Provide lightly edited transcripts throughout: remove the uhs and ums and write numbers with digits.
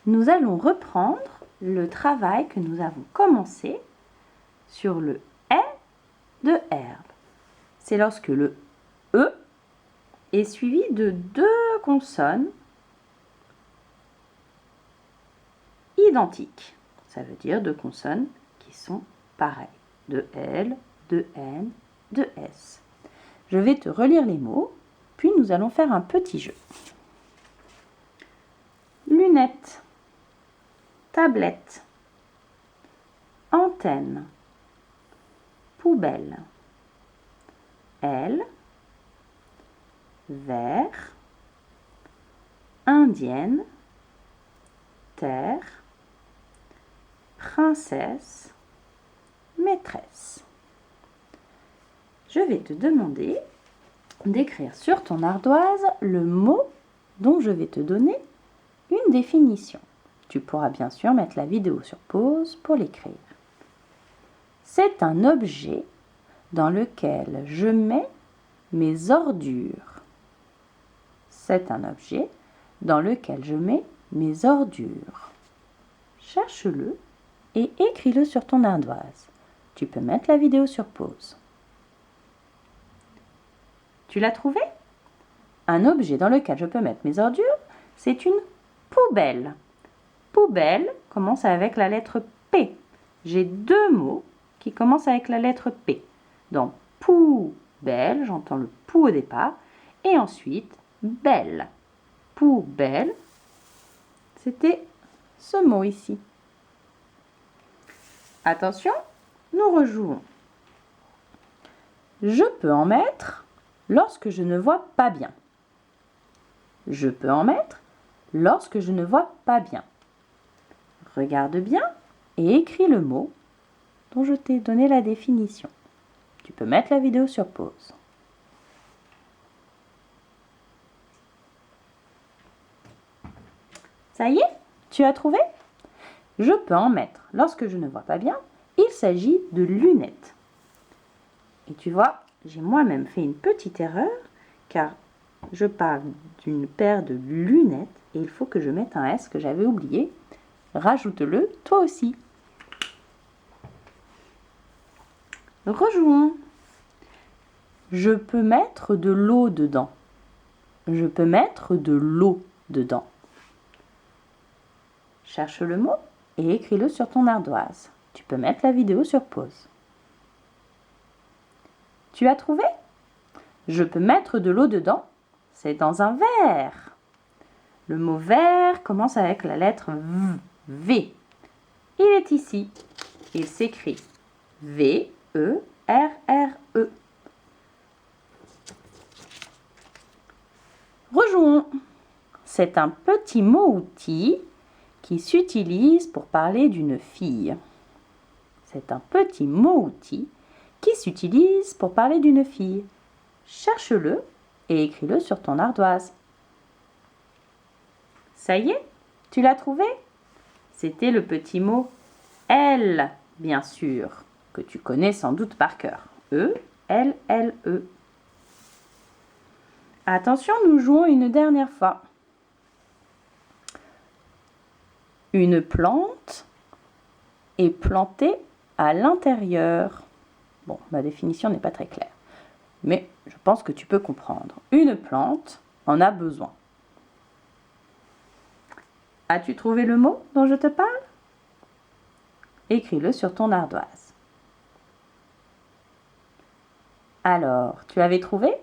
nous allons reprendre le travail que nous avons commencé sur le « est » de herbe. C'est lorsque le « e » est suivi de deux consonnes identiques. Ça veut dire deux consonnes qui sont pareilles. De L, de N, de S. Je vais te relire les mots, puis nous allons faire un petit jeu. Lunettes, tablette, antenne, poubelle, aile, verre, indienne, terre, princesse, maîtresse. Je vais te demander d'écrire sur ton ardoise le mot dont je vais te donner une définition. Tu pourras bien sûr mettre la vidéo sur pause pour l'écrire. C'est un objet dans lequel je mets mes ordures. C'est un objet dans lequel je mets mes ordures. Cherche-le et écris-le sur ton ardoise. Tu peux mettre la vidéo sur pause. Tu l'as trouvé? Un objet dans lequel je peux mettre mes ordures, c'est une poubelle. Poubelle commence avec la lettre P. J'ai deux mots qui commencent avec la lettre P. Donc, poubelle, j'entends le pou au départ, et ensuite, belle. Poubelle, c'était ce mot ici. Attention, nous rejouons. Je peux en mettre lorsque je ne vois pas bien. Je peux en mettre lorsque je ne vois pas bien. Regarde bien et écris le mot dont je t'ai donné la définition. Tu peux mettre la vidéo sur pause. Ça y est, tu as trouvé? Je peux en mettre lorsque je ne vois pas bien. Il s'agit de lunettes. Et tu vois, j'ai moi-même fait une petite erreur car je parle d'une paire de lunettes et il faut que je mette un S que j'avais oublié. Rajoute-le toi aussi. Rejouons. Je peux mettre de l'eau dedans. Je peux mettre de l'eau dedans. Cherche le mot et écris-le sur ton ardoise. Tu peux mettre la vidéo sur pause. Tu as trouvé? Je peux mettre de l'eau dedans. C'est dans un verre. Le mot verre commence avec la lettre V. Il est ici. Il s'écrit V-E-R-R-E. Rejouons. C'est un petit mot-outil qui s'utilise pour parler d'une fille. C'est un petit mot-outil qui s'utilise pour parler d'une fille. Cherche-le et écris-le sur ton ardoise. Ça y est, tu l'as trouvé? C'était le petit mot « elle », bien sûr, que tu connais sans doute par cœur. E-L-L-E. Attention, nous jouons une dernière fois. Une plante est plantée à l'intérieur. Bon, ma définition n'est pas très claire, mais je pense que tu peux comprendre. Une plante en a besoin. As-tu trouvé le mot dont je te parle? Écris-le sur ton ardoise. Alors, tu avais trouvé?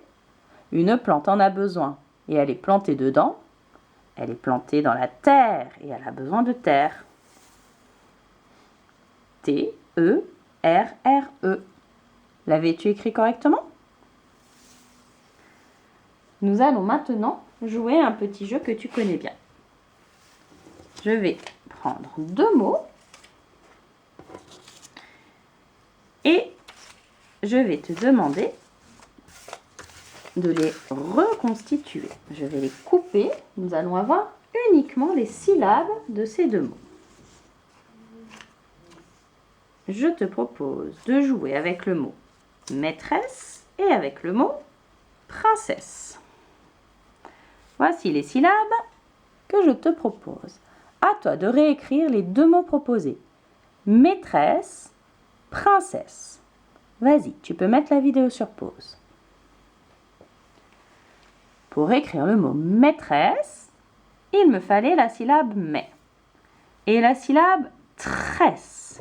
Une plante en a besoin et elle est plantée dedans. Elle est plantée dans la terre et elle a besoin de terre. T-E-R-R-E. L'avais-tu écrit correctement? Nous allons maintenant jouer un petit jeu que tu connais bien. Je vais prendre deux mots et je vais te demander de les reconstituer. Je vais les couper. Nous allons avoir uniquement les syllabes de ces deux mots. Je te propose de jouer avec le mot maîtresse et avec le mot princesse. Voici les syllabes que je te propose. À toi de réécrire les deux mots proposés. Maîtresse, princesse. Vas-y, tu peux mettre la vidéo sur pause. Pour écrire le mot maîtresse, il me fallait la syllabe mais et la syllabe tresse.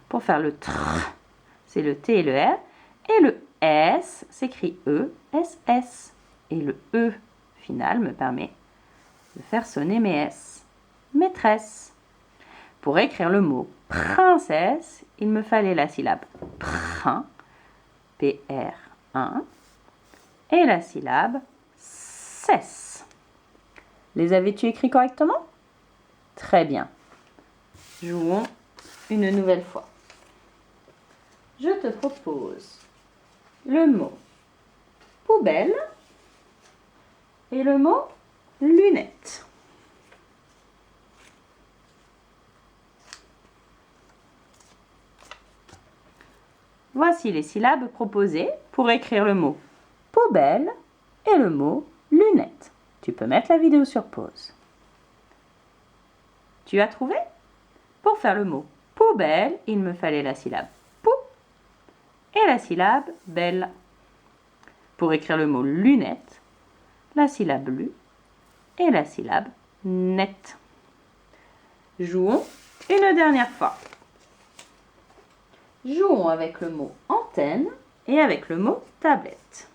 Pour faire le tr, c'est le T et le R, et le S s'écrit E, S, S. Et le E final me permet de faire sonner mes S. Maîtresse. Pour écrire le mot princesse, il me fallait la syllabe prin, P-R-1, et la syllabe cesse. Les avais-tu écrits correctement? Très bien. Jouons une nouvelle fois. Je te propose le mot poubelle et le mot lunettes. Voici les syllabes proposées pour écrire le mot poubelle et le mot lunettes. Tu peux mettre la vidéo sur pause. Tu as trouvé? Pour faire le mot poubelle, il me fallait la syllabe pou et la syllabe belle. Pour écrire le mot lunettes, la syllabe lu et la syllabe net. Jouons une dernière fois. Jouons avec le mot antenne et avec le mot tablette.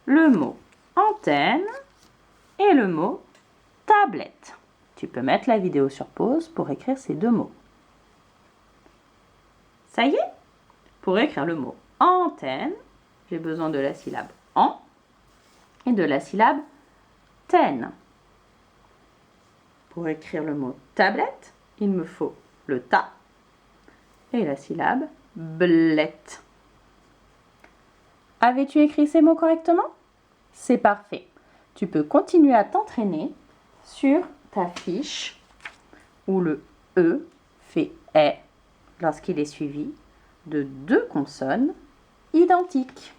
Le mot antenne et le mot tablette. Tu peux mettre la vidéo sur pause pour écrire ces deux mots. Ça y est? Pour écrire le mot antenne, j'ai besoin de la syllabe en et de la syllabe ten. Pour écrire le mot tablette, il me faut le ta et la syllabe blette. Avais-tu écrit ces mots correctement? C'est parfait. Tu peux continuer à t'entraîner sur ta fiche où le E fait est lorsqu'il est suivi de deux consonnes identiques.